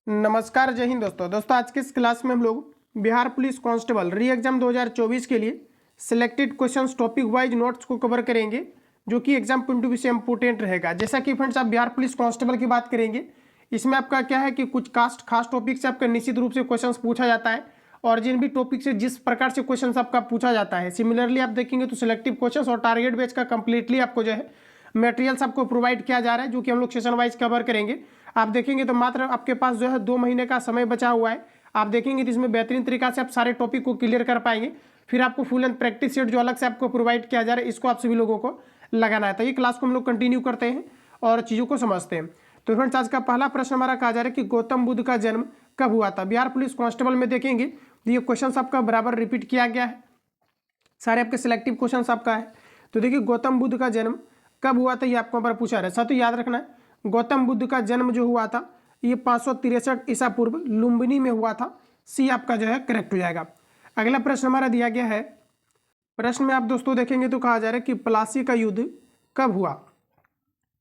नमस्कार, जय हिंद दोस्तों आज के इस क्लास में हम लोग बिहार पुलिस कांस्टेबल री एग्जाम 2024 के लिए selected questions topic wise notes को कवर करेंगे, जो कि एग्जाम पॉइंट ऑफ व्यू से इंपोर्टेंट रहेगा। जैसा कि फ्रेंड्स आप बिहार पुलिस कांस्टेबल की बात करेंगे, इसमें आपका क्या है कि कुछ खास टॉपिक से आपका निश्चित रूप से क्वेश्चन पूछा जाता है, और जिन भी टॉपिक से जिस प्रकार से क्वेश्चन आपका पूछा जाता है, सिमिलरली आप देखेंगे तो सिलेक्टिव क्वेश्चन और टारगेट बेस का कंप्लीटली आपको जो है मटेरियल्स आपको प्रोवाइड किया जा रहा है, जो कि हम लोग सेशन वाइज कवर करेंगे। आप देखेंगे तो मात्र आपके पास जो है 2 महीने का समय बचा हुआ है। आप देखेंगे तो इसमें बेहतरीन तरीका से आप सारे टॉपिक को क्लियर कर पाएंगे। फिर आपको फुल एंड प्रैक्टिस सेट जो अलग से आपको प्रोवाइड किया जा रहा है, इसको आप सभी लोगों को लगाना है। तो ये क्लास को हम लोग कंटिन्यू करते हैं और चीज़ों को समझते हैं। तो फ्रेंड्स आज का पहला प्रश्न हमारा कहा जा रहा है कि गौतम बुद्ध का जन्म कब हुआ था। बिहार पुलिस कांस्टेबल में देखेंगे तो ये क्वेश्चन आपका बराबर रिपीट किया गया है, सारे आपके सिलेक्टिव क्वेश्चन आपका है। तो देखिए गौतम बुद्ध का जन्म कब हुआ था, ये आपको पर पूछा रहा है। साथ ही याद रखना है गौतम बुद्ध का जन्म जो हुआ था ये 563 ईसा पूर्व लुम्बिनी में हुआ था। सी आपका जो है करेक्ट हो जाएगा। अगला प्रश्न हमारा दिया गया है, प्रश्न में आप दोस्तों देखेंगे तो कहा जा रहा है कि प्लासी का युद्ध कब हुआ।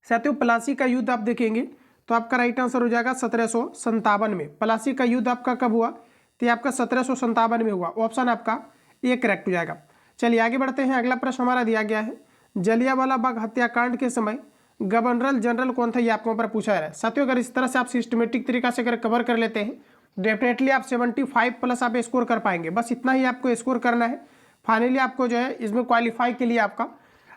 साथियों प्लासी का युद्ध आप देखेंगे तो आपका राइट आंसर हो जाएगा 1757 में। प्लासी का युद्ध आपका कब हुआ, तो ये आपका 1757 में हुआ। ऑप्शन आपका ये करेक्ट हो जाएगा। चलिए आगे बढ़ते हैं। अगला प्रश्न हमारा दिया गया है, जलियांवाला बाग हत्याकांड के समय गवर्नर जनरल कौन था, ये आपको पर पूछा है। साथियों अगर इस तरह से आप सिस्टमेटिक तरीका से अगर कवर कर लेते हैं, डेफिनेटली आप 75 प्लस आप स्कोर कर पाएंगे। बस इतना ही आपको स्कोर करना है, फाइनली आपको जो है इसमें क्वालिफाई के लिए आपका।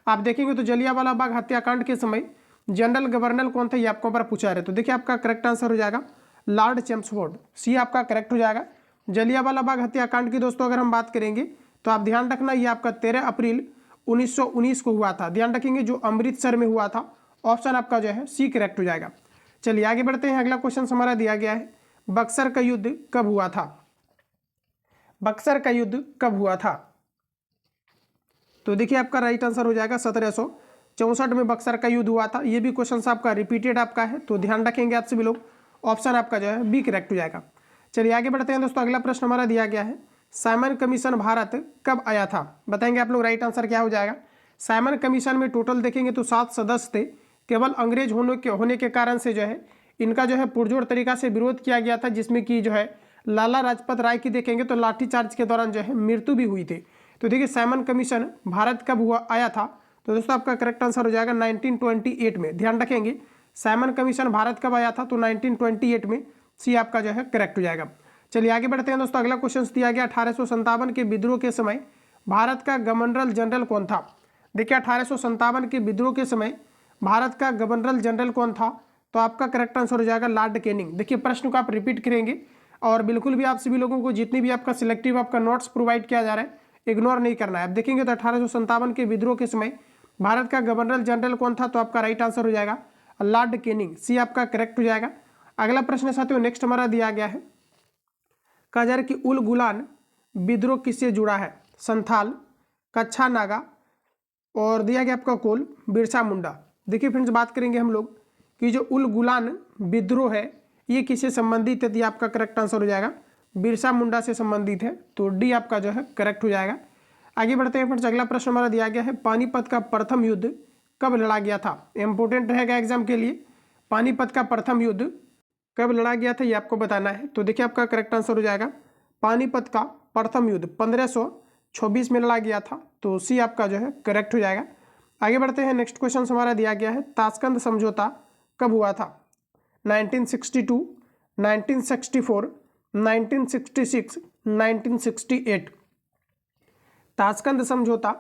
आप देखेंगे तो जलियांवाला बाग हत्याकांड के समय जनरल गवर्नर कौन था, ये आपको पर पूछा है। तो देखिए आपका करेक्ट आंसर हो जाएगा लॉर्ड चेम्सफोर्ड। सी आपका करेक्ट हो जाएगा। जलियांवाला बाग हत्याकांड की दोस्तों अगर हम बात करेंगे तो आप ध्यान रखना ये आपका 13 अप्रैल 1919 को हुआ था। ध्यान रखेंगे जो अमृतसर में हुआ था। ऑप्शन आपका जो है सी करेक्ट हो जाएगा। चलिए आगे बढ़ते हैं। अगला क्वेश्चन हमारा दिया गया है, बक्सर का युद्ध कब हुआ था। बक्सर का युद्ध कब हुआ था, तो देखिए आपका राइट आंसर हो जाएगा 1764 में बक्सर का युद्ध हुआ था। ये भी क्वेश्चन आपका रिपीटेड आपका है, तो ध्यान रखेंगे आप सभी लोग। ऑप्शन आपका जो है बी करेक्ट हो जाएगा। चलिए आगे बढ़ते हैं दोस्तों। अगला प्रश्न हमारा दिया गया है, साइमन कमीशन भारत कब आया था। बताएंगे आप लोग राइट आंसर क्या हो जाएगा। साइमन कमीशन में टोटल देखेंगे तो 7 सदस्य थे। केवल अंग्रेज होने के कारण से जो है इनका जो है पुरजोर तरीका से विरोध किया गया था, जिसमें कि जो है लाला लाजपत राय की देखेंगे तो लाठीचार्ज के दौरान जो है मृत्यु भी हुई थी। तो देखिए साइमन कमीशन भारत कब हुआ आया था, तो दोस्तों आपका करेक्ट आंसर हो जाएगा 1928 में। ध्यान रखेंगे साइमन कमीशन भारत कब आया था, तो 1928 में। सी आपका जो है करेक्ट हो जाएगा। चलिए आगे बढ़ते हैं दोस्तों। अगला क्वेश्चन दिया गया, 1857 के विद्रोह के समय भारत का गवर्नर जनरल कौन था। देखिए 1857 के विद्रोह के समय भारत का गवर्नर जनरल कौन था, तो आपका करेक्ट आंसर हो जाएगा लॉर्ड कैनिंग। देखिए प्रश्न को आप रिपीट करेंगे और बिल्कुल भी आप सभी लोगों को जितनी भी आपका सिलेक्टिव आपका नोट्स प्रोवाइड किया जा रहा है इग्नोर नहीं करना है। आप देखेंगे तो 1857 के विद्रोह के समय भारत का गवर्नर जनरल कौन था, तो आपका राइट आंसर हो जाएगा लॉर्ड कैनिंग। सी आपका करेक्ट हो जाएगा। अगला प्रश्न साथियों नेक्स्ट हमारा दिया गया है, कहा जा रहा है कि उल गुलान विद्रोह किससे जुड़ा है। संथाल, कच्छा नागा और दिया गया आपका कोल, बिरसा मुंडा। देखिए फ्रेंड्स बात करेंगे हम लोग कि जो उल गुलान विद्रोह है ये किससे संबंधित है, तो ये आपका करेक्ट आंसर हो जाएगा बिरसा मुंडा से संबंधित है। तो डी आपका जो है करेक्ट हो जाएगा। आगे बढ़ते हैं फ्रेंड्स। अगला प्रश्न हमारा दिया गया है, पानीपत का प्रथम युद्ध कब लड़ा गया था। इंपोर्टेंट रहेगा एग्जाम के लिए। पानीपत का प्रथम युद्ध कब लड़ा गया था, ये आपको बताना है। तो देखिए आपका करेक्ट आंसर हो जाएगा पानीपत का प्रथम युद्ध 1526 में लड़ा गया था। तो सी आपका जो है करेक्ट हो जाएगा। आगे बढ़ते हैं। नेक्स्ट क्वेश्चन हमारा दिया गया है, ताशकंद समझौता कब हुआ था। 1962, 1964, 1966, 1968। ताशकंद समझौता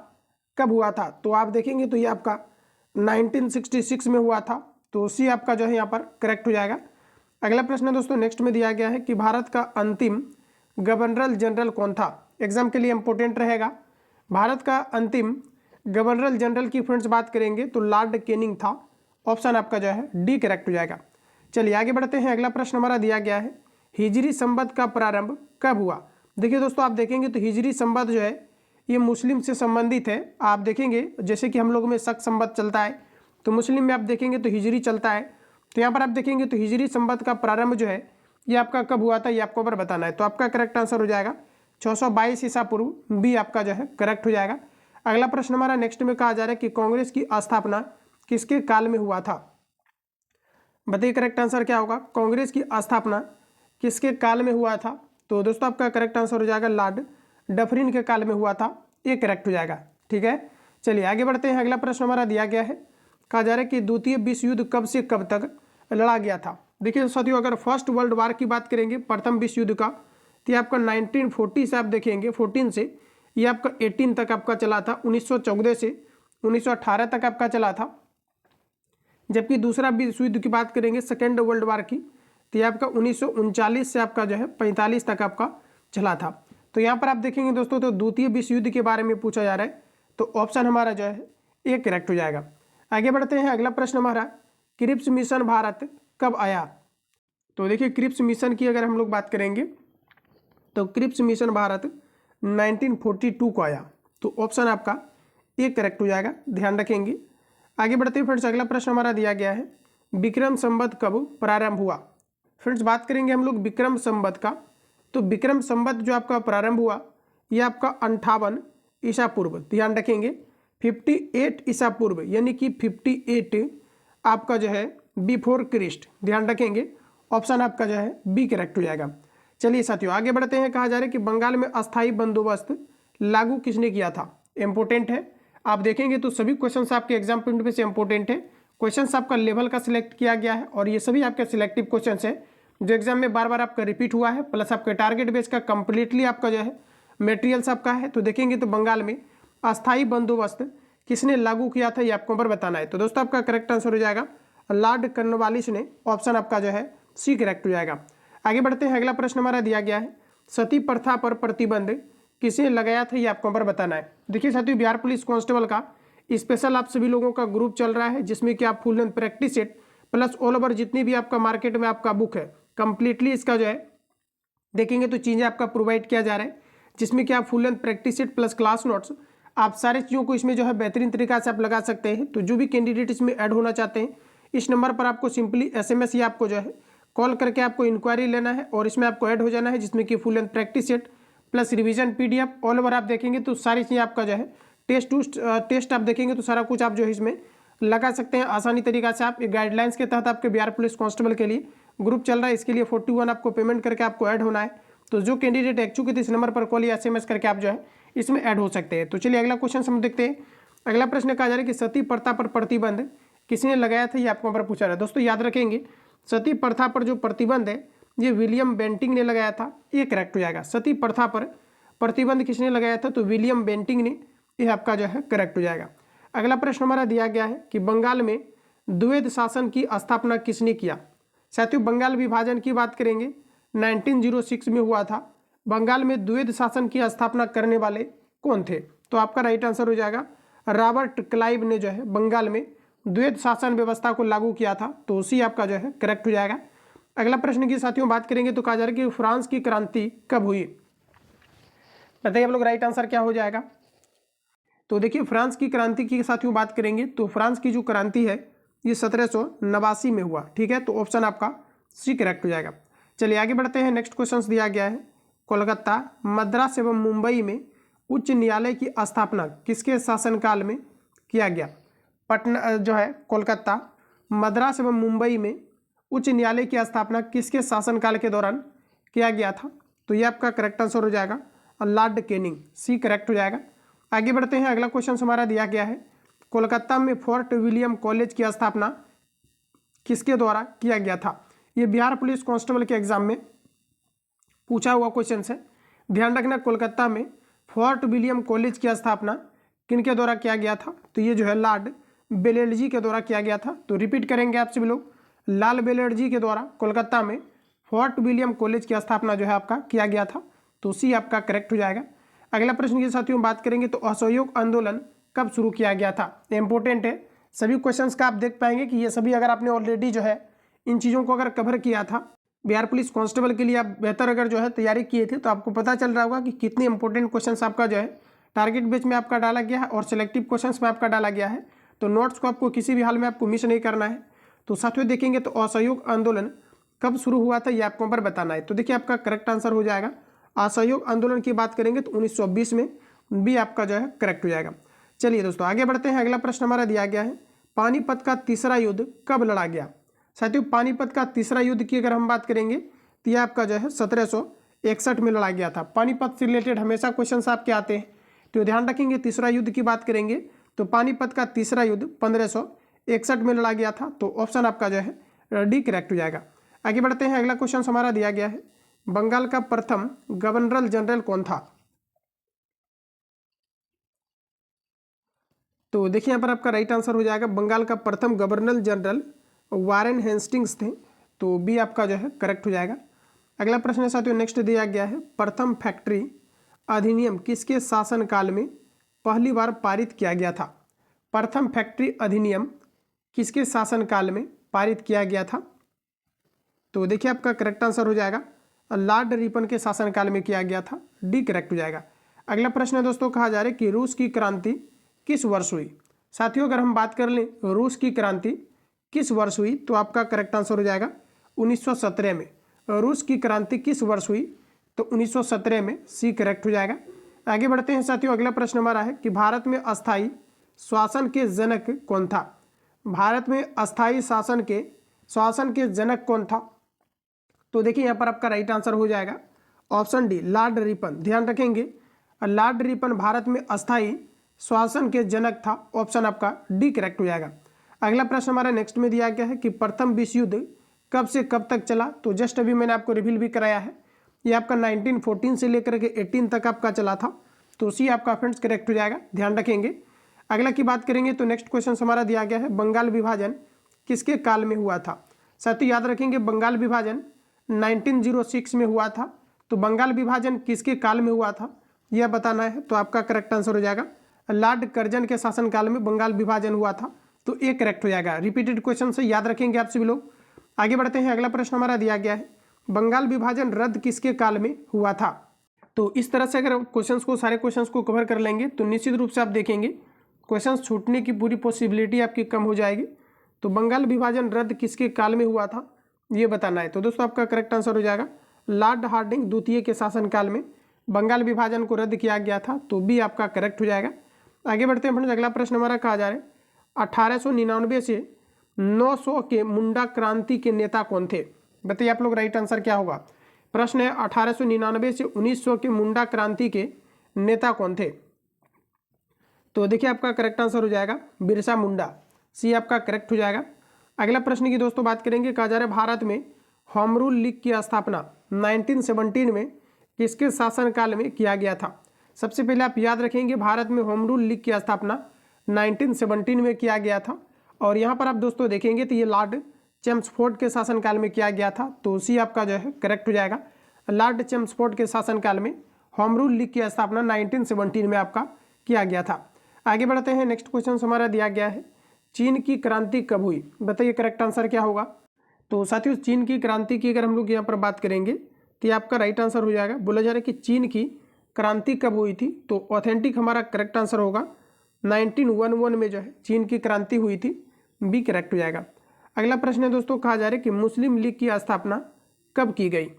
कब हुआ था, तो आप देखेंगे तो ये आपका 1966 में हुआ था। तो सी आपका जो है यहाँ पर करेक्ट हो जाएगा। अगला प्रश्न दोस्तों नेक्स्ट में दिया गया है कि भारत का अंतिम गवर्नर जनरल कौन था। एग्जाम के लिए इंपॉर्टेंट रहेगा। भारत का अंतिम गवर्नर जनरल की फ्रेंड्स बात करेंगे तो लॉर्ड कैनिंग था। ऑप्शन आपका जो है डी करेक्ट हो जाएगा। चलिए आगे बढ़ते हैं। अगला प्रश्न हमारा दिया गया है, हिजरी संवत का प्रारंभ कब हुआ। देखिए दोस्तों आप देखेंगे तो हिजरी संवत जो है ये मुस्लिम से संबंधित है। आप देखेंगे जैसे कि हम लोगों में शक संवत चलता है, तो मुस्लिम में आप देखेंगे तो हिजरी चलता है। तो यहाँ पर आप देखेंगे तो हिजरी संवत का प्रारंभ जो है ये आपका कब हुआ था, ये आपको पर बताना है। तो आपका करेक्ट आंसर हो जाएगा 622 ईसा पूर्व। बी आपका जो है करेक्ट हो जाएगा। अगला प्रश्न हमारा नेक्स्ट में कहा जा रहा है कि कांग्रेस की स्थापना किसके काल में हुआ था। बताइए करेक्ट आंसर क्या होगा। कांग्रेस की स्थापना किसके काल में हुआ था? तो दोस्तों आपका करेक्ट आंसर हो जाएगा लॉर्ड डफरिन के काल में हुआ था, ये करेक्ट हो जाएगा। ठीक है, चलिए आगे बढ़ते हैं। अगला प्रश्न हमारा दिया गया है, कहा जा रहा है कि द्वितीय विश्व युद्ध कब से कब तक लड़ा गया था? देखिए साथियों, अगर फर्स्ट वर्ल्ड वार की बात करेंगे, प्रथम विश्व युद्ध का, तो ये आपका 1940 से आप देखेंगे 14 से ये आपका 18 तक आपका चला था, 1914 से 1918 तक आपका चला था। जबकि दूसरा विश्व युद्ध की बात करेंगे सेकेंड वर्ल्ड वार की, तो ये आपका 1939 से आपका जो है 45 तक आपका चला था। तो यहाँ पर आप देखेंगे दोस्तों, तो द्वितीय विश्व युद्ध के बारे में पूछा जा रहा है, तो ऑप्शन हमारा जो है ये करेक्ट हो जाएगा। आगे बढ़ते हैं। अगला प्रश्न हमारा, क्रिप्स मिशन भारत कब आया? तो देखिए क्रिप्स मिशन की अगर हम लोग बात करेंगे, तो क्रिप्स मिशन भारत 1942 को आया, तो ऑप्शन आपका ये करेक्ट हो जाएगा, ध्यान रखेंगे। आगे बढ़ते हैं फ्रेंड्स। अगला प्रश्न हमारा दिया गया है, विक्रम संवत कब प्रारंभ हुआ? फ्रेंड्स बात करेंगे हम लोग विक्रम संवत का, तो विक्रम संवत जो आपका प्रारंभ हुआ ये आपका 58 ईसा पूर्व, ध्यान रखेंगे 58 ईसा पूर्व, यानी कि 58 आपका जो है बिफोर क्रिस्ट, ध्यान रखेंगे। ऑप्शन आपका जो है बी करेक्ट हो जाएगा। चलिए साथियों आगे बढ़ते हैं। कहा जा रहा है कि बंगाल में अस्थायी बंदोबस्त लागू किसने किया था? इंपॉर्टेंट है, आप देखेंगे तो सभी क्वेश्चंस आपके एग्जाम पॉइंट पे से इंपॉर्टेंट है। क्वेश्चंस आपका लेवल का सिलेक्ट किया गया है और ये सभी आपके सिलेक्टिव क्वेश्चंस है जो एग्जाम में बार बार आपका रिपीट हुआ है, प्लस आपके टारगेट बेस का कंप्लीटली आपका जो है मेटेरियल्स आपका है। तो देखेंगे तो बंगाल में अस्थायी बंदोबस्त किसने लागू किया था, ये आपको पर बताना है। तो दोस्तों आपका करेक्ट आंसर हो जाएगा लॉर्ड कॉर्नवालिस ने, ऑप्शन आपका जो है सी करेक्ट हो जाएगा। आगे बढ़ते हैं। अगला प्रश्न हमारा दिया गया है, सती प्रथा पर प्रतिबंध किसने लगाया था, ये आपको पर बताना है। देखिए साथियों, बिहार पुलिस कांस्टेबल का स्पेशल आप सभी लोगों का ग्रुप चल रहा है, जिसमें कि आप full length practice set plus all over जितनी भी आपका मार्केट में आपका बुक है कंप्लीटली इसका जो है देखेंगे तो चीज़ें आपका प्रोवाइड किया जा रहा है, जिसमें कि आप full length practice set plus class notes आप सारे चीज़ों को इसमें जो है बेहतरीन तरीका से आप लगा सकते हैं। तो जो भी कैंडिडेट इसमें ऐड होना चाहते हैं, इस नंबर पर आपको सिंपली SMS या आपको जो है कॉल करके आपको इंक्वायरी लेना है और इसमें आपको ऐड हो जाना है, जिसमें कि full length practice set plus revision PDF all over आप देखेंगे तो सारी चीज़ें आपका जो है टेस्ट आप देखेंगे तो सारा कुछ आप जो है इसमें लगा सकते हैं आसानी तरीका से। आप गाइडलाइंस के तहत आपके बिहार पुलिस कांस्टेबल के लिए ग्रुप चल रहा है, इसके लिए 41 आपको पेमेंट करके आपको ऐड होना है। तो जो कैंडिडेट इच्छुक है तो इस नंबर पर कॉल या SMS करके आप जो है इसमें ऐड हो सकते हैं। तो चलिए अगला क्वेश्चन हम देखते हैं। अगला प्रश्न कहा जा रहा है कि सती प्रथा पर प्रतिबंध किसने लगाया था, ये आपको पर पूछा रहा है। दोस्तों याद रखेंगे सती प्रथा पर जो प्रतिबंध है ये विलियम बेंटिंग ने लगाया था, ये करेक्ट हो जाएगा। सती प्रथा पर प्रतिबंध किसने लगाया था, तो विलियम बेंटिंग ने, ये आपका जो है करेक्ट हो जाएगा। अगला प्रश्न हमारा दिया गया है कि बंगाल में द्वैध शासन की स्थापना किसने किया? साथियों बंगाल विभाजन की बात करेंगे 1906 में हुआ था। बंगाल में द्वैध शासन की स्थापना करने वाले कौन थे? तो आपका राइट आंसर हो जाएगा रॉबर्ट क्लाइव ने जो है बंगाल में द्वैध शासन व्यवस्था को लागू किया था, तो उसी आपका जो है करेक्ट हो जाएगा। अगला प्रश्न की साथियों बात करेंगे तो कहा जा रहा है कि फ्रांस की क्रांति कब हुई? बताइए आप लोग राइट आंसर क्या हो जाएगा। तो देखिए फ्रांस की क्रांति की साथियों बात करेंगे तो फ्रांस की जो क्रांति है ये 1789 में हुआ। ठीक है, तो ऑप्शन आपका सी करेक्ट हो जाएगा। चलिए आगे बढ़ते हैं। नेक्स्ट क्वेश्चन दिया गया है, कोलकाता, मद्रास एवं मुंबई में उच्च न्यायालय की स्थापना किसके शासनकाल में किया गया? पटना जो है कोलकाता, मद्रास एवं मुंबई में उच्च न्यायालय की स्थापना किसके शासनकाल के दौरान किया गया था? तो ये आपका करेक्ट आंसर हो जाएगा लॉर्ड कैनिंग, सी करेक्ट हो जाएगा। आगे बढ़ते हैं। अगला क्वेश्चन हमारा दिया गया है, कोलकाता में फोर्ट विलियम कॉलेज की स्थापना किसके द्वारा किया गया था? ये बिहार पुलिस कांस्टेबल के एग्जाम में पूछा हुआ क्वेश्चन है, ध्यान रखना। कोलकाता में फोर्ट विलियम कॉलेज की स्थापना किनके द्वारा किया गया था? तो ये जो है लॉर्ड बेलेडजी के द्वारा किया गया था। तो रिपीट करेंगे आप सभी लोग, लाल बेलेडजी के द्वारा कोलकाता में फोर्ट विलियम कॉलेज की स्थापना जो है आपका किया गया था, तो सी आपका करेक्ट हो जाएगा। अगला प्रश्न के साथियों बात करेंगे तो असहयोग आंदोलन कब शुरू किया गया था? इंपॉर्टेंट है, सभी क्वेश्चंस का आप देख पाएंगे कि ये सभी अगर आपने ऑलरेडी जो है इन चीज़ों को अगर कवर किया था बिहार पुलिस कांस्टेबल के लिए, आप बेहतर अगर जो है तैयारी किए थे तो आपको पता चल रहा होगा कि कितने इंपॉर्टेंट क्वेश्चंस आपका जो है टारगेट बेस में आपका डाला गया है और सिलेक्टिव क्वेश्चंस में आपका डाला गया है। तो नोट्स को आपको किसी भी हाल में आपको मिस नहीं करना है। तो साथियों देखेंगे तो असहयोग आंदोलन कब शुरू हुआ था, ये आपको पर बताना है। तो देखिए आपका करेक्ट आंसर हो जाएगा, असहयोग आंदोलन की बात करेंगे तो 1920 में, बी आपका जो है करेक्ट हो जाएगा। चलिए दोस्तों आगे बढ़ते हैं। अगला प्रश्न हमारा दिया गया है, पानीपत का तीसरा युद्ध कब लड़ा गया? साथियों पानीपत का तीसरा युद्ध की अगर हम बात करेंगे तो ये आपका जो है 1761 में लड़ा गया था। पानीपत से रिलेटेड हमेशा क्वेश्चन आपके आते हैं, तो ध्यान रखेंगे। तीसरा युद्ध की बात करेंगे तो पानीपत का तीसरा युद्ध 1561 में लड़ा गया था, तो ऑप्शन आपका जो है डी करेक्ट हो जाएगा। आगे बढ़ते हैं, अगला क्वेश्चन हमारा दिया गया है, बंगाल का प्रथम गवर्नर जनरल कौन था? तो देखिए यहाँ पर आपका राइट आंसर हो जाएगा, बंगाल का प्रथम गवर्नर जनरल वारेन हेस्टिंग्स थे, तो बी आपका जो है करेक्ट हो जाएगा। अगला प्रश्न है साथियों, नेक्स्ट दिया गया है, प्रथम फैक्ट्री अधिनियम किसके शासनकाल में पहली बार पारित किया गया था? प्रथम फैक्ट्री अधिनियम किसके शासनकाल में पारित किया गया था? तो देखिए आपका करेक्ट आंसर हो जाएगा, लॉर्ड रिपन के शासनकाल में किया गया था, डी करेक्ट हो जाएगा। अगला प्रश्न है दोस्तों, कहा जा रहा है कि रूस की क्रांति किस वर्ष हुई? साथियों अगर हम बात कर लें रूस की क्रांति किस वर्ष हुई, तो आपका करेक्ट आंसर हो जाएगा 1917 में। रूस की क्रांति किस वर्ष हुई? तो 1917 में, सी करेक्ट हो जाएगा। आगे बढ़ते हैं साथियों, अगला प्रश्न हमारा है कि भारत में अस्थायी शासन के जनक कौन था? भारत में अस्थायी शासन के जनक कौन था? तो देखिए यहाँ पर आपका राइट आंसर हो जाएगा ऑप्शन डी, लॉर्ड रिपन। ध्यान रखेंगे, लॉर्ड रिपन भारत में अस्थायी शासन के जनक था, ऑप्शन आपका डी करेक्ट हो जाएगा। अगला प्रश्न हमारा नेक्स्ट में दिया गया है कि प्रथम विश्व युद्ध कब से कब तक चला? तो जस्ट अभी मैंने आपको रिवील भी कराया है, ये आपका 1914 से लेकर के 18 तक आपका चला था, तो सी आपका फ्रेंड्स करेक्ट हो जाएगा, ध्यान रखेंगे। अगला की बात करेंगे तो नेक्स्ट क्वेश्चन हमारा दिया गया है, बंगाल विभाजन किसके काल में हुआ था? साथियों याद रखेंगे, बंगाल विभाजन 1906 में हुआ था, तो बंगाल विभाजन किसके काल में हुआ था यह बताना है, तो आपका करेक्ट आंसर हो जाएगा लॉर्ड कर्जन के शासनकाल में बंगाल विभाजन हुआ था, तो ए करेक्ट हो जाएगा। रिपीटेड क्वेश्चन से याद रखेंगे आप सभी लोग। आगे बढ़ते हैं, अगला प्रश्न हमारा दिया गया है, बंगाल विभाजन रद्द किसके काल में हुआ था? तो इस तरह से अगर सारे क्वेश्चंस को कवर कर लेंगे तो निश्चित रूप से आप देखेंगे क्वेश्चंस छूटने की पूरी पॉसिबिलिटी आपकी कम हो जाएगी। तो बंगाल विभाजन रद्द किसके काल में हुआ था ये बताना है, तो दोस्तों आपका करेक्ट आंसर हो जाएगा लॉर्ड हार्डिंग द्वितीय के शासनकाल में बंगाल विभाजन को रद्द किया गया था, तो बी आपका करेक्ट हो जाएगा। आगे बढ़ते हैं फ्रेंड्स, अगला प्रश्न हमारा कहा जा रहा है 1899 से 900 के मुंडा क्रांति के नेता कौन थे? बताइए आप लोग राइट आंसर क्या होगा। प्रश्न है 1899 से 1900 के मुंडा क्रांति के नेता कौन थे? तो देखिए आपका करेक्ट आंसर हो जाएगा बिरसा मुंडा, सी आपका करेक्ट हो जाएगा। अगला प्रश्न की दोस्तों बात करेंगे, कहा जा रहा है भारत में होम रूल लीग की स्थापना 1917 में किसके शासनकाल में किया गया था? सबसे पहले आप याद रखेंगे भारत में होम रूल लीग की स्थापना 1917 में किया गया था, और यहाँ पर आप दोस्तों देखेंगे तो ये लॉर्ड चेम्सफोर्ड के शासनकाल में किया गया था, तो सी आपका जो है करेक्ट हो जाएगा। लॉर्ड चेम्सफोर्ड के शासनकाल में होम रूल लीग की स्थापना 1917 में आपका किया गया था। आगे बढ़ते हैं, नेक्स्ट क्वेश्चन हमारा दिया गया है, चीन की क्रांति कब हुई? बताइए करेक्ट आंसर क्या होगा। तो साथियों चीन की क्रांति की अगर हम लोग यहाँ पर बात करेंगे तो ये आपका राइट आंसर हो जाएगा, बोला जा रहा है कि चीन की क्रांति कब हुई थी, तो ऑथेंटिक हमारा करेक्ट आंसर होगा 1911 में जो है चीन की क्रांति हुई थी, बी करेक्ट हो जाएगा। अगला प्रश्न है दोस्तों, कहा जा रहा है कि मुस्लिम लीग की स्थापना कब की गई?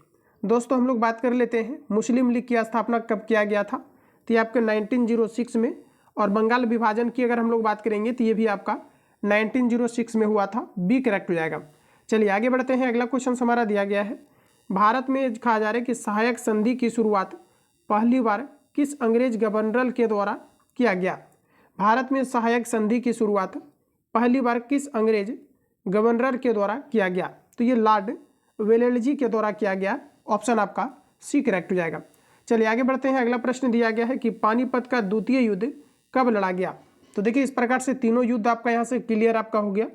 दोस्तों हम लोग बात कर लेते हैं मुस्लिम लीग की स्थापना कब किया गया था, तो ये आपके 1906 में, और बंगाल विभाजन की अगर हम लोग बात करेंगे तो ये भी आपका 1906 में हुआ था, बी करेक्ट हो जाएगा। चलिए आगे बढ़ते हैं, अगला क्वेश्चन हमारा दिया गया है, भारत में कहा जा रहा है कि सहायक संधि की शुरुआत पहली बार किस अंग्रेज गवर्नर के द्वारा किया गया? भारत में सहायक संधि की शुरुआत पहली बार किस अंग्रेज गवर्नर के द्वारा किया गया? तो ये लॉर्ड वेलेस्ली के द्वारा किया गया, ऑप्शन आपका सी करेक्ट हो जाएगा। चलिए आगे बढ़ते हैं, अगला प्रश्न दिया गया है कि पानीपत का द्वितीय युद्ध कब लड़ा गया? तो देखिए इस प्रकार से तीनों युद्ध आपका यहाँ से क्लियर आपका हो गया।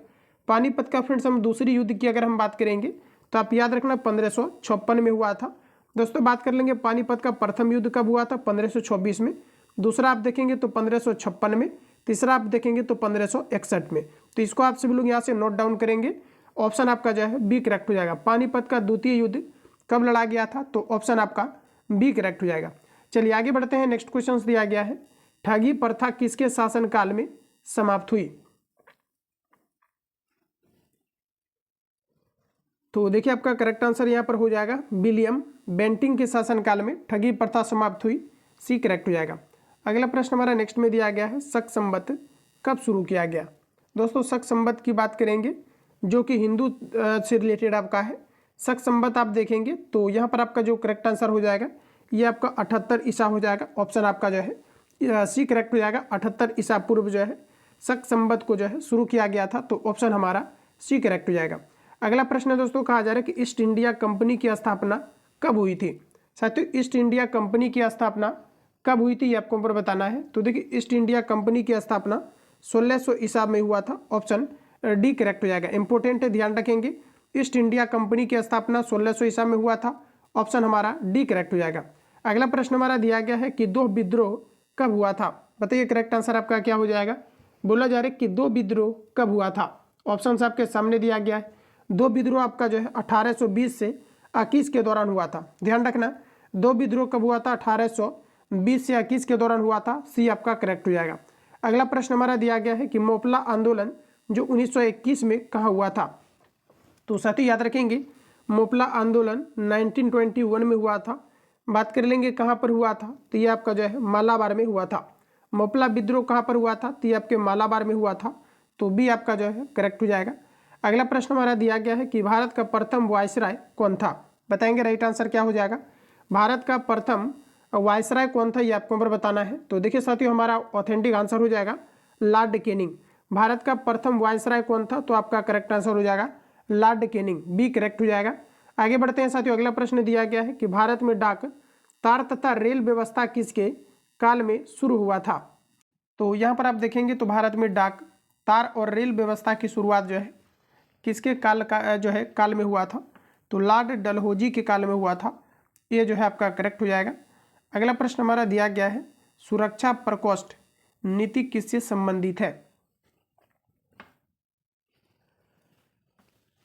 पानीपत का फ्रेंड्स हम दूसरी युद्ध की अगर हम बात करेंगे तो आप याद रखना 1556 में हुआ था। दोस्तों बात कर लेंगे पानीपत का प्रथम युद्ध कब हुआ था, 1524 में, दूसरा आप देखेंगे तो 1556 में, तीसरा आप देखेंगे तो 1561 में। तो इसको आप सभी लोग यहाँ से नोट डाउन करेंगे, ऑप्शन आपका जो है बी करेक्ट हो जाएगा। पानीपत का द्वितीय युद्ध कब लड़ा गया था, तो ऑप्शन आपका बी करेक्ट हो जाएगा। चलिए आगे बढ़ते हैं, नेक्स्ट क्वेश्चन दिया गया है, ठगी प्रथा किसके शासनकाल में समाप्त हुई? तो देखिए आपका करेक्ट आंसर यहाँ पर हो जाएगा विलियम बेंटिंग के शासनकाल में ठगी प्रथा समाप्त हुई, सी करेक्ट हो जाएगा। अगला प्रश्न हमारा नेक्स्ट में दिया गया है, शक संवत कब शुरू किया गया? दोस्तों शक संवत की बात करेंगे जो कि हिंदू से रिलेटेड आपका है, शक संवत आप देखेंगे तो यहाँ पर आपका जो करेक्ट आंसर हो जाएगा ये आपका 78 ईसा हो जाएगा। ऑप्शन आपका जो है सी करेक्ट हो जाएगा। 78 ईसा पूर्व जो है शक संवत को जो है शुरू किया गया था, तो ऑप्शन हमारा सी करेक्ट हो जाएगा। अगला प्रश्न दोस्तों कहा जा रहा है कि ईस्ट इंडिया कंपनी की स्थापना कब हुई थी। साथियों ईस्ट इंडिया कंपनी की स्थापना कब हुई थी ये आपको ऊपर बताना है। तो देखिए ईस्ट इंडिया कंपनी की स्थापना 1600 ईसा में हुआ था। ऑप्शन डी करेक्ट हो जाएगा। इंपॉर्टेंट है, ध्यान रखेंगे। ईस्ट इंडिया कंपनी की स्थापना 1600 ईसा में हुआ था। ऑप्शन हमारा डी करेक्ट हो जाएगा। अगला प्रश्न हमारा दिया गया है कि 2 विद्रोह कब हुआ था। बताइए करेक्ट आंसर आपका क्या हो जाएगा। बोला जा रहा है कि 2 विद्रोह कब हुआ था। ऑप्शन आपके सामने दिया गया है। 2 विद्रोह आपका जो है 1820 से 21 के दौरान हुआ था। ध्यान रखना 2 विद्रोह कब हुआ था, 1820 से 21 के दौरान हुआ था। सी आपका करेक्ट हो जाएगा। अगला प्रश्न हमारा दिया गया है कि मोपला आंदोलन जो 1921 में कहाँ हुआ था। तो साथी याद रखेंगे मोपला आंदोलन 1921 में हुआ था। बात कर लेंगे कहाँ पर हुआ था, तो ये आपका जो है मालाबार में हुआ था। मोपला विद्रोह कहाँ पर हुआ था, तो ये आपके मालाबार में हुआ था। तो बी आपका जो है करेक्ट हो जाएगा। अगला प्रश्न हमारा दिया गया है कि भारत का प्रथम वायसराय कौन था। बताएंगे राइट आंसर क्या हो जाएगा। भारत का प्रथम वायसराय कौन था ये आपको ऊपर बताना है। तो देखिए साथियों हमारा ऑथेंटिक आंसर हो जाएगा लॉर्ड कैनिंग। भारत का प्रथम वायसराय कौन था, तो आपका करेक्ट आंसर हो जाएगा लॉर्ड कैनिंग। बी करेक्ट हो जाएगा। आगे बढ़ते हैं साथियों। अगला प्रश्न दिया गया है कि भारत में डाक तार तथा रेल व्यवस्था किसके काल में शुरू हुआ था। तो यहाँ पर आप देखेंगे तो भारत में डाक तार और रेल व्यवस्था की शुरुआत जो है किसके काल का जो है काल में हुआ था, तो लॉर्ड डलहौजी के काल में हुआ था। ये जो है आपका करेक्ट हो जाएगा। अगला प्रश्न हमारा दिया गया है सुरक्षा प्रकोष्ठ नीति किससे संबंधित है।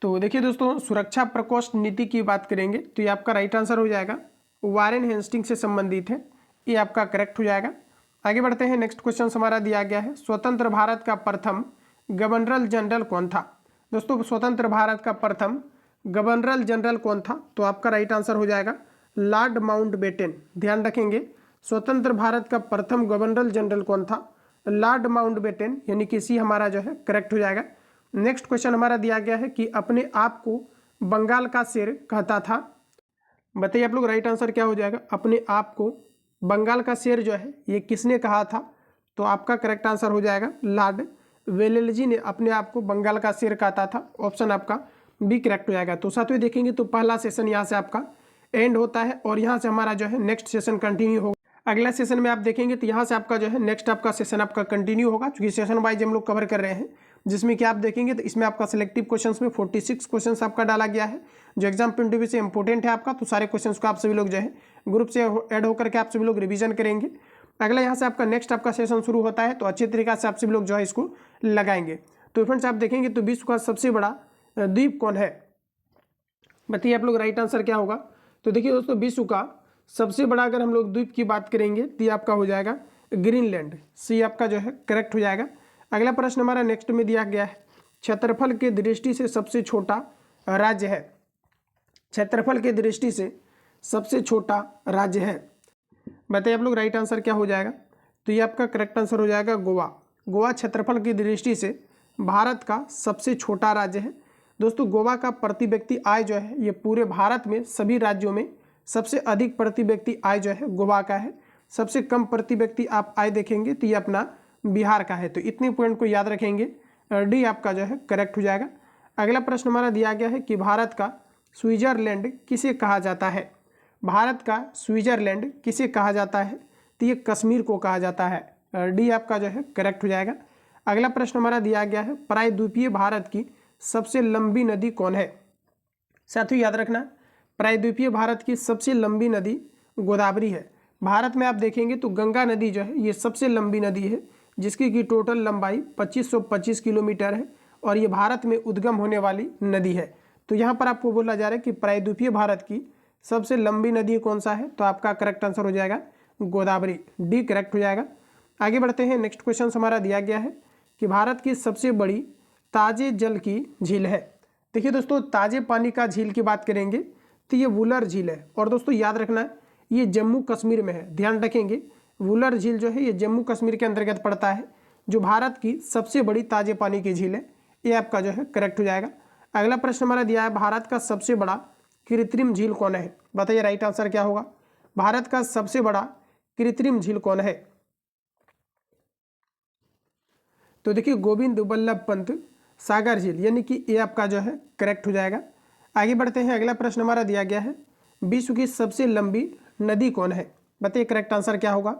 तो देखिए दोस्तों सुरक्षा प्रकोष्ठ नीति की बात करेंगे तो ये आपका राइट आंसर हो जाएगा वारेन हेस्टिंग से संबंधित है। ये आपका करेक्ट हो जाएगा। आगे बढ़ते हैं। नेक्स्ट क्वेश्चन हमारा दिया गया है स्वतंत्र भारत का प्रथम गवर्नर जनरल कौन था। दोस्तों स्वतंत्र भारत का प्रथम गवर्नर जनरल कौन था, तो आपका राइट आंसर हो जाएगा लॉर्ड माउंटबेटन। ध्यान रखेंगे स्वतंत्र भारत का प्रथम गवर्नर जनरल कौन था, लॉर्ड माउंटबेटन, यानी कि सी हमारा जो है करेक्ट हो जाएगा। नेक्स्ट क्वेश्चन हमारा दिया गया है कि अपने आप को बंगाल का शेर कहता था। बताइए आप लोग राइट आंसर क्या हो जाएगा। अपने आप को बंगाल का शेर जो है ये किसने कहा था, तो आपका करेक्ट आंसर हो जाएगा लॉर्ड वेलेस्ली ने अपने आप को बंगाल का शेर कहता था। ऑप्शन आपका बी करेक्ट हो जाएगा। तो साथियों देखेंगे तो पहला सेशन यहाँ से आपका एंड होता है और यहाँ से हमारा जो है नेक्स्ट सेशन कंटिन्यू होगा। अगला सेशन में आप देखेंगे तो यहाँ से आपका जो है नेक्स्ट आपका सेशन आपका कंटिन्यू होगा, क्योंकि सेशन वाइज हम लोग कवर कर रहे हैं, जिसमें कि आप देखेंगे तो इसमें आपका सिलेक्टिव क्वेश्चंस में 46 क्वेश्चंस आपका डाला गया है जो एग्जाम पॉइंट ऑफ व्यू से इंपॉर्टेंट है आपका। तो सारे क्वेश्चंस को आप सभी लोग जो है ग्रुप से ऐड होकर के आप सभी लोग रिवीजन करेंगे। अगला यहाँ से आपका नेक्स्ट आपका सेशन शुरू होता है, तो अच्छे तरीके से आप सभी लोग जो है इसको लगाएंगे। तो फ्रेंड्स आप देखेंगे तो विश्व का सबसे बड़ा द्वीप कौन है। बताइए आप लोग राइट आंसर क्या होगा। तो देखिए दोस्तों विश्व का सबसे बड़ा अगर हम लोग द्वीप की बात करेंगे तो ये आपका हो जाएगा ग्रीनलैंड। सी आपका जो है करेक्ट हो जाएगा। अगला प्रश्न हमारा नेक्स्ट में दिया गया है क्षेत्रफल के दृष्टि से सबसे छोटा राज्य है। क्षेत्रफल के दृष्टि से सबसे छोटा राज्य है। बताइए आप लोग राइट आंसर क्या हो जाएगा। तो ये आपका करेक्ट आंसर हो जाएगा गोवा। गोवा क्षेत्रफल की दृष्टि से भारत का सबसे छोटा राज्य है। दोस्तों गोवा का प्रति व्यक्ति आय जो है ये पूरे भारत में सभी राज्यों में सबसे अधिक प्रति व्यक्ति आय जो है गोवा का है। सबसे कम प्रति व्यक्ति आप आय देखेंगे तो ये अपना बिहार का है। तो इतने पॉइंट को याद रखेंगे, डी आपका जो है करेक्ट हो जाएगा। अगला प्रश्न हमारा दिया गया है कि भारत का स्विट्जरलैंड किसे कहा जाता है। भारत का स्विट्जरलैंड किसे कहा जाता है, तो ये कश्मीर को कहा जाता है। डी आपका जो है करेक्ट हो जाएगा। अगला प्रश्न हमारा दिया गया है प्रायद्वीपीय भारत की सबसे लंबी नदी कौन है। साथियों याद रखना प्रायद्वीपीय भारत की सबसे लंबी नदी गोदावरी है। भारत में आप देखेंगे तो गंगा नदी जो है ये सबसे लंबी नदी है, जिसकी की टोटल लंबाई 2525 किलोमीटर है और ये भारत में उद्गम होने वाली नदी है। तो यहाँ पर आपको बोला जा रहा है कि प्रायद्वीपीय भारत की सबसे लंबी नदी कौन सा है, तो आपका करेक्ट आंसर हो जाएगा गोदावरी। डी करेक्ट हो जाएगा। आगे बढ़ते हैं। नेक्स्ट क्वेश्चन हमारा दिया गया है कि भारत की सबसे बड़ी ताजे जल की झील है। देखिए दोस्तों ताजे पानी का झील की बात करेंगे तो ये वुलर झील है। और दोस्तों याद रखना ये जम्मू कश्मीर में है। ध्यान रखेंगे वुलर झील जो है ये जम्मू कश्मीर के अंतर्गत पड़ता है, जो भारत की सबसे बड़ी ताजे पानी की झील है। ये आपका जो है करेक्ट हो जाएगा। अगला प्रश्न हमारा दिया है भारत का सबसे बड़ा कृत्रिम झील कौन है? बताइए राइट आंसर क्या होगा? भारत का सबसे बड़ा कृत्रिम झील कौन है? तो देखिए गोविंद वल्लभ पंत सागर झील, यानी कि ये आपका जो है करेक्ट हो जाएगा। आगे बढ़ते हैं, अगला प्रश्न हमारा दिया गया है, विश्व की सबसे लंबी नदी कौन है? बताइए करेक्ट आंसर क्या होगा?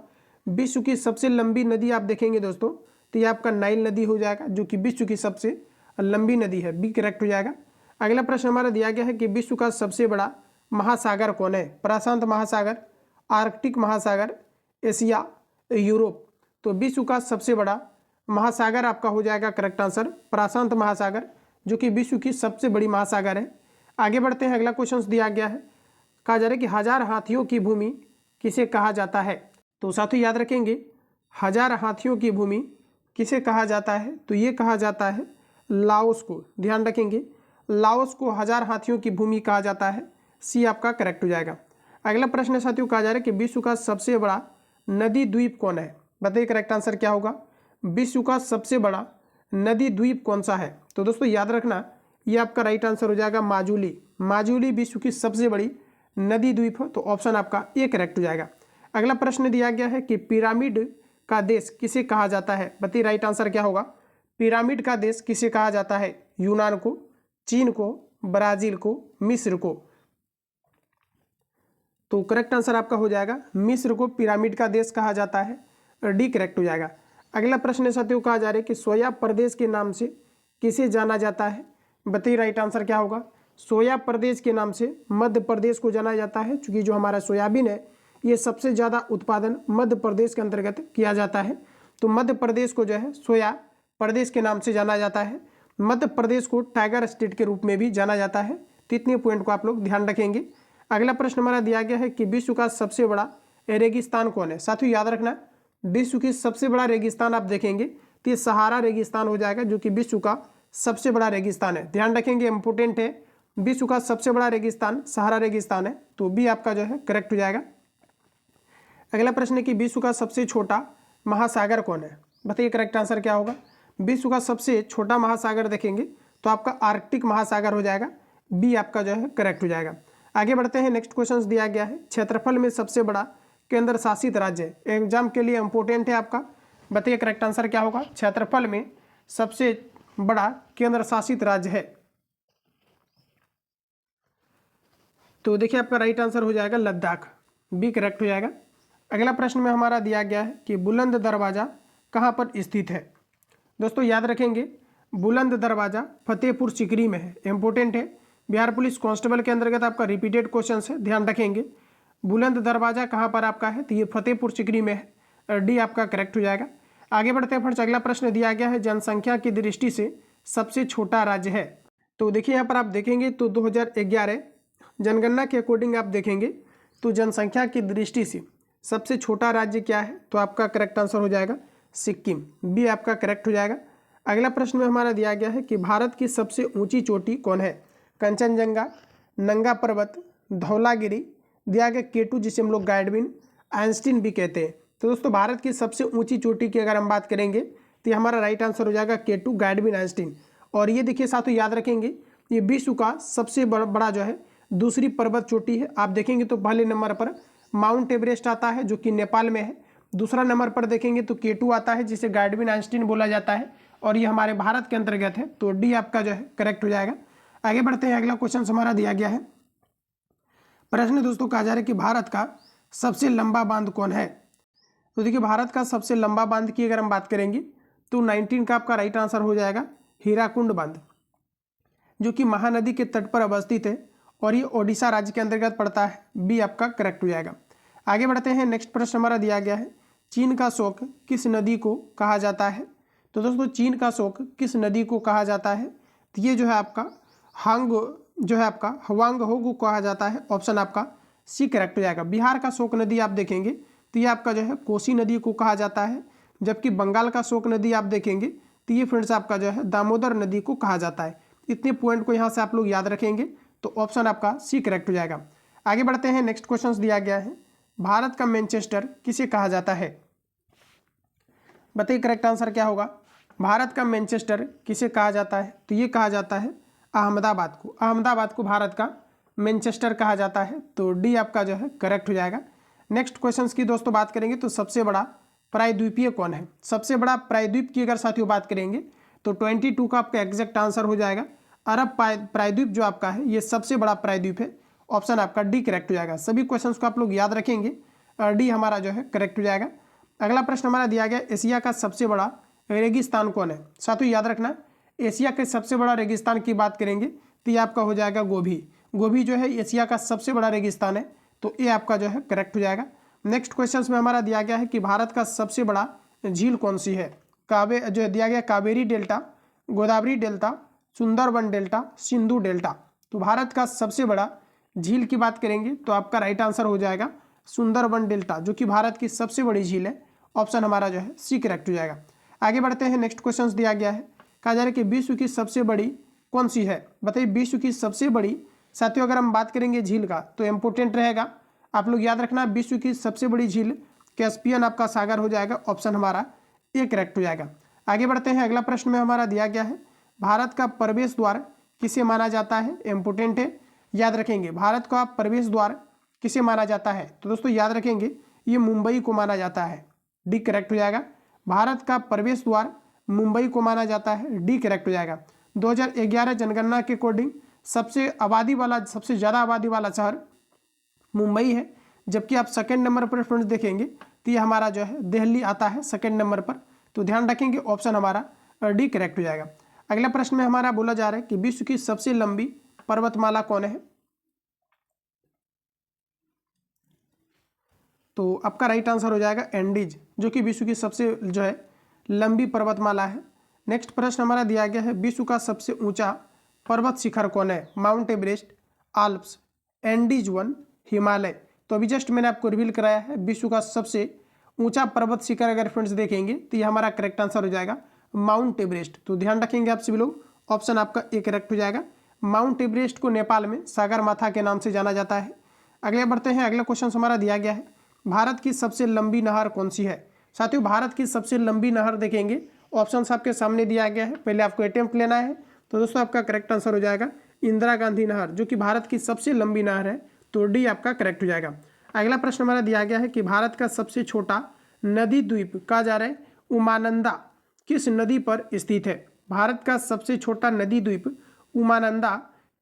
विश्व की सबसे लंबी नदी आप देखेंगे दोस्तों तो ये आपका नाइल नदी हो जाएगा, जो कि विश्व की सबसे लंबी नदी है, बी करेक्ट हो जाएगा। अगला प्रश्न हमारा दिया गया है कि विश्व का सबसे बड़ा महासागर कौन है? प्रशांत महासागर, आर्कटिक महासागर, एशिया, यूरोप। तो विश्व का सबसे बड़ा महासागर आपका हो जाएगा करेक्ट आंसर प्रशांत महासागर, जो कि विश्व की सबसे बड़ी महासागर है। आगे बढ़ते हैं, अगला क्वेश्चन दिया गया है, कहा जा रहा है कि हजार हाथियों की भूमि किसे कहा जाता है? तो साथियों याद रखेंगे, हजार हाथियों की भूमि किसे कहा जाता है? तो ये कहा जाता है लाओस को। ध्यान रखेंगे, लाओस को हजार हाथियों की भूमि कहा जाता है, सी आपका करेक्ट हो जाएगा। अगला प्रश्न साथियों कहा जा रहा है कि विश्व का सबसे बड़ा नदी द्वीप कौन है? बताइए करेक्ट आंसर क्या होगा? विश्व का सबसे बड़ा नदी द्वीप कौन सा है? तो दोस्तों याद रखना, ये आपका राइट आंसर हो जाएगा माजुली। माजुली विश्व की सबसे बड़ी नदी द्वीप है, तो ऑप्शन आपका ए करेक्ट हो जाएगा। अगला प्रश्न दिया गया है कि पिरामिड का देश किसे कहा जाता है? बताइए राइट आंसर क्या होगा? पिरामिड का देश किसे कहा जाता है? यूनान को, चीन को, ब्राजील को, मिस्र को। तो करेक्ट आंसर आपका हो जाएगा मिस्र को पिरामिड का देश कहा जाता है, डी करेक्ट हो जाएगा। अगला प्रश्न साथियों कहा जा रहा है कि सोया प्रदेश के नाम से किसे जाना जाता है? बताइए राइट आंसर क्या होगा? सोया प्रदेश के नाम से मध्य प्रदेश को जाना जाता है, क्योंकि जो हमारा सोयाबीन है ये सबसे ज़्यादा उत्पादन मध्य प्रदेश के अंतर्गत किया जाता है। तो मध्य प्रदेश को जो है सोया प्रदेश के नाम से जाना जाता है। मध्य प्रदेश को टाइगर स्टेट के रूप में भी जाना जाता है। तो इतने पॉइंट को आप लोग ध्यान रखेंगे। अगला प्रश्न हमारा दिया गया है कि विश्व का सबसे बड़ा रेगिस्तान कौन है? साथियों याद रखना, विश्व की सबसे बड़ा रेगिस्तान आप देखेंगे तो ये सहारा रेगिस्तान हो जाएगा, जो कि विश्व का सबसे बड़ा रेगिस्तान है। ध्यान रखेंगे, इंपोर्टेंट है, विश्व का सबसे बड़ा रेगिस्तान सहारा रेगिस्तान है, तो बी आपका जो है करेक्ट हो जाएगा। अगला प्रश्न है कि विश्व का सबसे छोटा महासागर कौन है? बताइए करेक्ट आंसर क्या होगा? विश्व का सबसे छोटा महासागर देखेंगे तो आपका आर्कटिक महासागर हो जाएगा, बी आपका जो है करेक्ट हो जाएगा। आगे बढ़ते हैं, नेक्स्ट क्वेश्चन दिया गया है, क्षेत्रफल में सबसे बड़ा केंद्र शासित राज्य, एग्जाम के लिए इंपोर्टेंट है आपका। बताइए करेक्ट आंसर क्या होगा? क्षेत्रफल में सबसे बड़ा केंद्र शासित राज्य है, तो देखिए आपका राइट आंसर हो जाएगा लद्दाख, बी करेक्ट हो जाएगा। अगला प्रश्न में हमारा दिया गया है कि बुलंद दरवाज़ा कहाँ पर स्थित है? दोस्तों याद रखेंगे, बुलंद दरवाज़ा फतेहपुर सीकरी में है, इंपोर्टेंट है, बिहार पुलिस कांस्टेबल के अंतर्गत आपका रिपीटेड क्वेश्चन है, ध्यान रखेंगे। बुलंद दरवाज़ा कहाँ पर आपका है? तो ये फतेहपुर सीकरी में है, डी आपका करेक्ट हो जाएगा। आगे बढ़ते हैं फ्रेंड्स, अगला प्रश्न दिया गया है, जनसंख्या की दृष्टि से सबसे छोटा राज्य है। तो देखिए यहाँ पर आप देखेंगे तो 2011 जनगणना के अकॉर्डिंग आप देखेंगे तो जनसंख्या की दृष्टि से सबसे छोटा राज्य क्या है? तो आपका करेक्ट आंसर हो जाएगा सिक्किम, बी आपका करेक्ट हो जाएगा। अगला प्रश्न में हमारा दिया गया है कि भारत की सबसे ऊंची चोटी कौन है? कंचनजंगा, नंगा पर्वत, धौलागिरी, दिया गया केटू जिसे हम लोग गाइडविन, आइंस्टीन भी कहते हैं। तो दोस्तों भारत की सबसे ऊंची चोटी की अगर हम बात करेंगे तो हमारा राइट आंसर हो जाएगा केटू, गाइडविन, आइंस्टीन। और ये देखिए साथियों याद रखेंगे, ये विश्व का सबसे बड़ा जो है दूसरी पर्वत चोटी है। आप देखेंगे तो पहले नंबर पर माउंट एवरेस्ट आता है, जो कि नेपाल में है। दूसरा नंबर पर देखेंगे तो केटू आता है, जिसे गाइडविन आइंस्टीन बोला जाता है, और ये हमारे भारत के अंतर्गत है, तो डी आपका जो है करेक्ट हो जाएगा। आगे बढ़ते हैं, अगला क्वेश्चन हमारा दिया गया है, प्रश्न दोस्तों कहा जा रहा है कि भारत का सबसे लंबा बांध कौन है? तो देखिए भारत का सबसे लंबा बांध की अगर हम बात करेंगे तो 19 का आपका राइट आंसर हो जाएगा हीराकुंड बांध, जो कि महानदी के तट पर अवस्थित है, और ये ओडिशा राज्य के अंतर्गत पड़ता है, बी आपका करेक्ट हो जाएगा। आगे बढ़ते हैं, नेक्स्ट प्रश्न हमारा दिया गया है, चीन का शोक किस नदी को कहा जाता है? तो दोस्तों चीन का शोक किस नदी को कहा जाता है? तो ये जो है आपका हांग जो है आपका हवांग हो को कहा जाता है, ऑप्शन आपका सी करेक्ट हो जाएगा। बिहार का शोक नदी आप देखेंगे तो ये आपका जो है कोसी नदी को कहा जाता है, जबकि बंगाल का शोक नदी आप देखेंगे तो ये फ्रेंड्स आपका जो है दामोदर नदी को कहा जाता है। इतने पॉइंट को यहाँ से आप लोग याद रखेंगे, तो ऑप्शन आपका सी करेक्ट हो जाएगा। आगे बढ़ते हैं, नेक्स्ट क्वेश्चन दिया गया है, भारत का मैनचेस्टर किसे कहा जाता है? बताइए करेक्ट आंसर क्या होगा? भारत का मैनचेस्टर किसे कहा जाता है? तो ये कहा जाता है अहमदाबाद को। अहमदाबाद को भारत का मैनचेस्टर कहा जाता है, तो डी आपका जो है करेक्ट हो जाएगा। नेक्स्ट क्वेश्चंस की दोस्तों बात करेंगे तो सबसे बड़ा प्रायद्वीपीय कौन है? सबसे बड़ा प्रायद्वीप की अगर साथियों बात करेंगे तो 22 का आपका एग्जैक्ट आंसर हो जाएगा। अरब प्रायद्वीप जो आपका है ये सबसे बड़ा प्रायद्वीप है, ऑप्शन आपका डी करेक्ट हो जाएगा। सभी क्वेश्चंस को आप लोग याद रखेंगे, डी हमारा जो है करेक्ट हो जाएगा। अगला प्रश्न हमारा दिया गया, एशिया का सबसे बड़ा रेगिस्तान कौन है? साथियों याद रखना, एशिया के सबसे बड़ा रेगिस्तान की बात करेंगे तो ये आपका हो जाएगा गोभी। गोभी जो है एशिया का सबसे बड़ा रेगिस्तान है, तो ये आपका जो है करेक्ट हो जाएगा। नेक्स्ट क्वेश्चन में हमारा दिया गया है कि भारत का सबसे बड़ा झील कौन सी है? जो है दिया गया Kaveri delta, Godavari delta, Sundarban delta, Sindhu delta. तो भारत का सबसे बड़ा झील की बात करेंगे तो आपका राइट आंसर हो जाएगा सुंदरबन डेल्टा, जो कि भारत की सबसे बड़ी झील है, ऑप्शन हमारा जो है सी करेक्ट हो जाएगा। आगे बढ़ते हैं, नेक्स्ट क्वेश्चन दिया गया है, कहा जा रहा है कि विश्व की सबसे बड़ी कौन सी है? बताइए विश्व की सबसे बड़ी। साथियों अगर हम बात करेंगे झील का तो इम्पोर्टेंट रहेगा, आप लोग याद रखना, विश्व की सबसे बड़ी झील कैस्पियन आपका सागर हो जाएगा, ऑप्शन हमारा ए करेक्ट हो जाएगा। आगे बढ़ते हैं, अगला प्रश्न में हमारा दिया गया है, भारत का प्रवेश द्वार किसे माना जाता है? इम्पोर्टेंट है, याद रखेंगे, भारत का प्रवेश द्वार किसे माना जाता है? तो दोस्तों याद रखेंगे ये मुंबई को माना जाता है, डी करेक्ट हो जाएगा। भारत का प्रवेश द्वार मुंबई को माना जाता है, डी करेक्ट हो जाएगा। 2011 जनगणना के अकॉर्डिंग सबसे ज़्यादा आबादी वाला शहर मुंबई है, जबकि आप सेकंड नंबर पर फ्रेंड्स देखेंगे तो ये हमारा जो है दिल्ली आता है सेकंड नंबर पर, तो ध्यान रखेंगे ऑप्शन हमारा डी करेक्ट हो जाएगा। अगला प्रश्न में हमारा बोला जा रहा है कि विश्व की सबसे लंबी पर्वतमाला कौन है? तो आपका राइट आंसर हो जाएगा एंडीज, जो कि विश्व की सबसे जो है लंबी पर्वतमाला है। नेक्स्ट प्रश्न हमारा दिया गया है, विश्व का सबसे ऊंचा पर्वत शिखर कौन है? Mount Everest, Alps, Andes one, Himalaya. तो अभी जस्ट मैंने आपको रिवील कराया है विश्व का सबसे ऊंचा पर्वत शिखर, अगर फ्रेंड्स देखेंगे तो ये हमारा करेक्ट आंसर हो जाएगा माउंट एवरेस्ट। तो ध्यान रखेंगे आप सभी लोग, ऑप्शन आपका ए करेक्ट हो जाएगा। माउंट एवरेस्ट को नेपाल में सागरमाथा के नाम से जाना जाता है। अगले बढ़ते हैं, अगला क्वेश्चन हमारा दिया गया है, भारत की सबसे लंबी नहर कौन सी है? साथियों भारत की सबसे लंबी नहर देखेंगे, ऑप्शन आपके सामने दिया गया है, पहले आपको अटेम्प्ट लेना है। तो दोस्तों आपका करेक्ट आंसर हो जाएगा इंदिरा गांधी नहर, जो कि भारत की सबसे लंबी नहर है, तो डी आपका करेक्ट हो जाएगा। अगला प्रश्न हमारा दिया गया है कि भारत का सबसे छोटा नदी द्वीप कहा जा रहा है उमानंदा किस नदी पर स्थित है? भारत का सबसे छोटा नदी द्वीप उमानंदा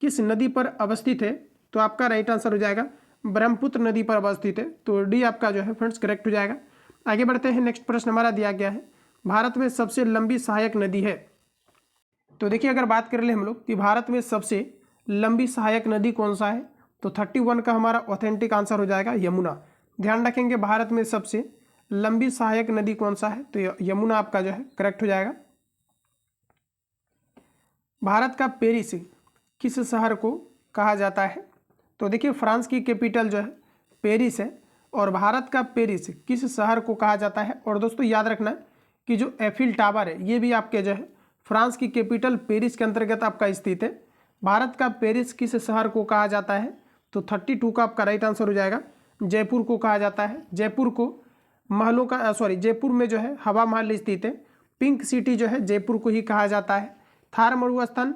किस नदी पर अवस्थित है? तो आपका राइट आंसर हो जाएगा ब्रह्मपुत्र नदी पर अवस्थित है, तो डी आपका जो है फ्रेंड्स करेक्ट हो जाएगा। आगे बढ़ते हैं, नेक्स्ट प्रश्न हमारा दिया गया है, भारत में सबसे लंबी सहायक नदी है? तो देखिए अगर बात कर ले हम लोग कि भारत में सबसे लंबी सहायक नदी कौन सा है, तो 31 का हमारा ऑथेंटिक आंसर हो जाएगा यमुना। ध्यान रखेंगे भारत में सबसे लंबी सहायक नदी कौन सा है, तो यमुना आपका जो है करेक्ट हो जाएगा। भारत का पेरिस किस शहर को कहा जाता है? तो देखिए फ्रांस की कैपिटल जो है पेरिस है, और भारत का पेरिस किस शहर को कहा जाता है? और दोस्तों याद रखना कि जो एफिल टावर है ये भी आपके जो है फ्रांस की कैपिटल पेरिस के अंतर्गत आपका स्थित है। भारत का पेरिस किस शहर को कहा जाता है? तो 32 का आपका राइट आंसर हो जाएगा जयपुर को कहा जाता है। जयपुर को महलों का जयपुर में जो है हवा महल स्थित है, पिंक सिटी जो है जयपुर को ही कहा जाता है। थार मरुस्थल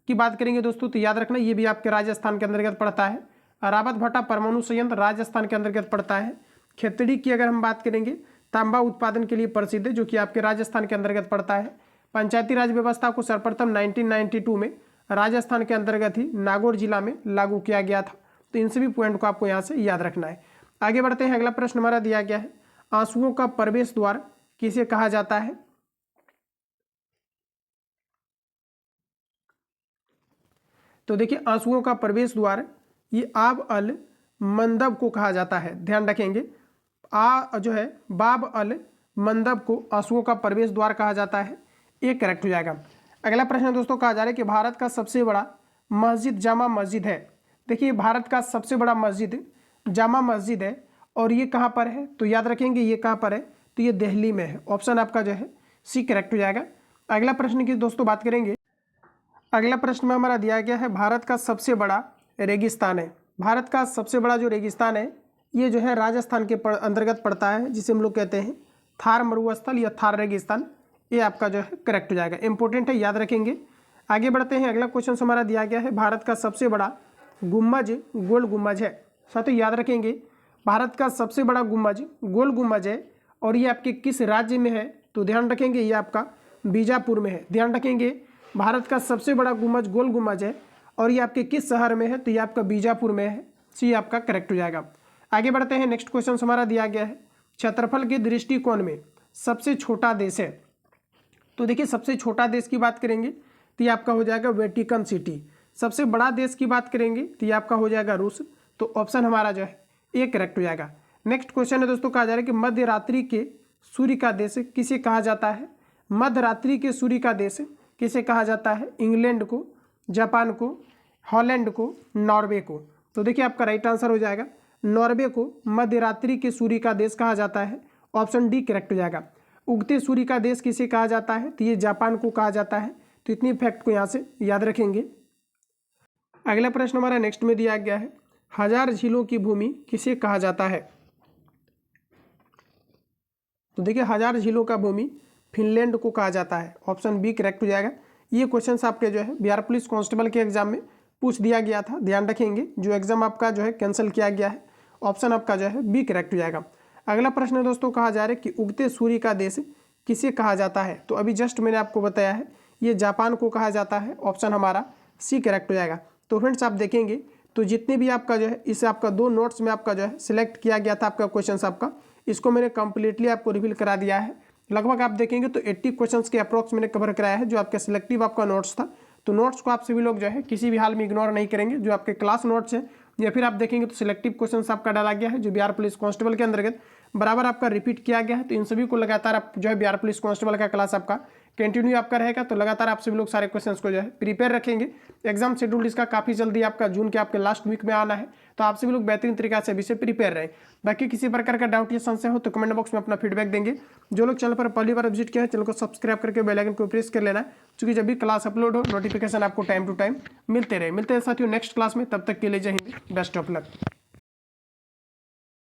की बात करेंगे दोस्तों तो याद रखना ये भी आपके राजस्थान के अंतर्गत पड़ता है। रावत भट्टा परमाणु संयंत्र राजस्थान के अंतर्गत पड़ता है। खेतड़ी की अगर हम बात करेंगे तांबा उत्पादन के लिए प्रसिद्ध है, जो कि आपके राजस्थान के अंतर्गत पड़ता है। पंचायती राज व्यवस्था को सर्वप्रथम 1992 में राजस्थान के अंतर्गत ही नागौर जिला में लागू किया गया था। तो इन सभी पॉइंट को आपको यहाँ से याद रखना है। आगे बढ़ते हैं, अगला प्रश्न हमारा दिया गया है, आंसुओं का प्रवेश द्वार किसे कहा जाता है? तो देखिए आंसुओं का प्रवेश द्वार ये आब अल मंदब को कहा जाता है। ध्यान रखेंगे जो है बाब अल मंदब को आंसुओं का प्रवेश द्वार कहा जाता है, ये करेक्ट हो जाएगा। अगला प्रश्न दोस्तों कहा जा रहा है कि भारत का सबसे बड़ा मस्जिद जामा मस्जिद है। देखिए भारत का सबसे बड़ा मस्जिद जामा मस्जिद है, और ये कहाँ पर है? तो याद रखेंगे ये कहाँ पर है, तो ये दिल्ली में है। ऑप्शन आपका जो है सी करेक्ट हो जाएगा। अगला प्रश्न की दोस्तों बात करेंगे, अगला प्रश्न में हमारा दिया गया है, भारत का सबसे बड़ा रेगिस्तान है। भारत का सबसे बड़ा जो रेगिस्तान है ये जो है राजस्थान के अंतर्गत पड़ता है, जिसे हम लोग कहते हैं थार मरुस्थल या थार रेगिस्तान। ये आपका जो है करेक्ट हो जाएगा, इंपॉर्टेंट है, याद रखेंगे। आगे बढ़ते हैं, अगला क्वेश्चन हमारा दिया गया है, भारत का सबसे बड़ा गुम्बज गोल गुम्बज है। साथियों याद रखेंगे, भारत का सबसे बड़ा गुम्बज गोल गुम्बज है और ये आपके किस राज्य में है, तो ध्यान रखेंगे ये आपका बीजापुर में है। ध्यान रखेंगे, भारत का सबसे बड़ा गुम्बज गोल गुम्बज है और ये आपके किस शहर में है, तो ये आपका बीजापुर में है। सी आपका करेक्ट हो जाएगा। आगे बढ़ते हैं, नेक्स्ट क्वेश्चन हमारा दिया गया है, क्षेत्रफल के दृष्टिकोण में सबसे छोटा देश है। तो देखिए सबसे छोटा देश की बात करेंगे तो ये आपका हो जाएगा वेटिकन सिटी। सबसे बड़ा देश की बात करेंगे तो ये आपका हो जाएगा रूस। तो ऑप्शन हमारा जो है ये करेक्ट हो जाएगा। नेक्स्ट क्वेश्चन है दोस्तों, कहा जा रहा है कि मध्य रात्रि के सूर्य का देश किसे कहा जाता है। मध्य रात्रि के सूर्य का देश किसे कहा जाता है, इंग्लैंड को, जापान को, हॉलैंड को, नॉर्वे को। तो देखिए आपका राइट आंसर हो जाएगा नॉर्वे को मध्य रात्रि के सूर्य का देश कहा जाता है। ऑप्शन डी करेक्ट हो जाएगा। उगते सूर्य का देश किसे कहा जाता है, तो ये जापान को कहा जाता है। तो इतनी फैक्ट को यहाँ से याद रखेंगे। अगला प्रश्न हमारा नेक्स्ट में दिया गया है, हजार झीलों की भूमि किसे कहा जाता है। तो देखिए हजार झीलों का भूमि फिनलैंड को कहा जाता है। ऑप्शन बी करेक्ट हो जाएगा। ये क्वेश्चन आपके जो है बिहार पुलिस कांस्टेबल के एग्जाम में पूछ दिया गया था, ध्यान रखेंगे। जो एग्जाम आपका जो है कैंसिल किया गया है, ऑप्शन आपका जो है बी करेक्ट हो जाएगा। अगला प्रश्न है दोस्तों, कहा जा रहा है कि उगते सूर्य का देश किसे कहा जाता है। तो अभी जस्ट मैंने आपको बताया है ये जापान को कहा जाता है। ऑप्शन हमारा सी करेक्ट हो जाएगा। तो फ्रेंड्स आप देखेंगे तो जितने भी आपका जो है इसे आपका 2 नोट्स में आपका जो है सिलेक्ट किया गया था आपका क्वेश्चन आपका, इसको मैंने कंप्लीटली आपको रिवील करा दिया है। लगभग आप देखेंगे तो 80 क्वेश्चंस के अप्रॉक्स मैंने कवर कराया है जो आपका सिलेक्टिव आपका नोट्स था। तो नोट्स को आप सभी लोग जो है किसी भी हाल में इग्नोर नहीं करेंगे। जो आपके क्लास नोट्स हैं या फिर आप देखेंगे तो सिलेक्टिव क्वेश्चंस आपका डाला गया है जो बिहार पुलिस कांस्टेबल के अंतर्गत बराबर आपका रिपीट किया गया है। तो इन सभी को लगातार आप जो है बिहार पुलिस कांस्टेबल का क्लास आपका कंटिन्यू आपका रहेगा। तो लगातार आप सभी लोग सारे क्वेश्चंस को जो है प्रिपेयर रखेंगे। एग्जाम शेड्यूल इसका काफ़ी जल्दी आपका जून के आपके लास्ट वीक में आना है। तो आप सभी लोग बेहतरीन तरीके से अभी से प्रिपेयर रहें। बाकी किसी प्रकार का डाउट या संशय हो तो कमेंट बॉक्स में अपना फीडबैक देंगे। जो लोग चैनल पर पहली बार विजिट किया है चैनल को सब्सक्राइब करके बेल आइकन को प्रेस कर लेना, क्योंकि जब भी क्लास अपलोड हो नोटिफिकेशन आपको टाइम टू टाइम मिलते रहे। मिलते हैं साथियों नेक्स्ट क्लास में, तब तक के लिए जय हिंद, बेस्ट ऑफ लक।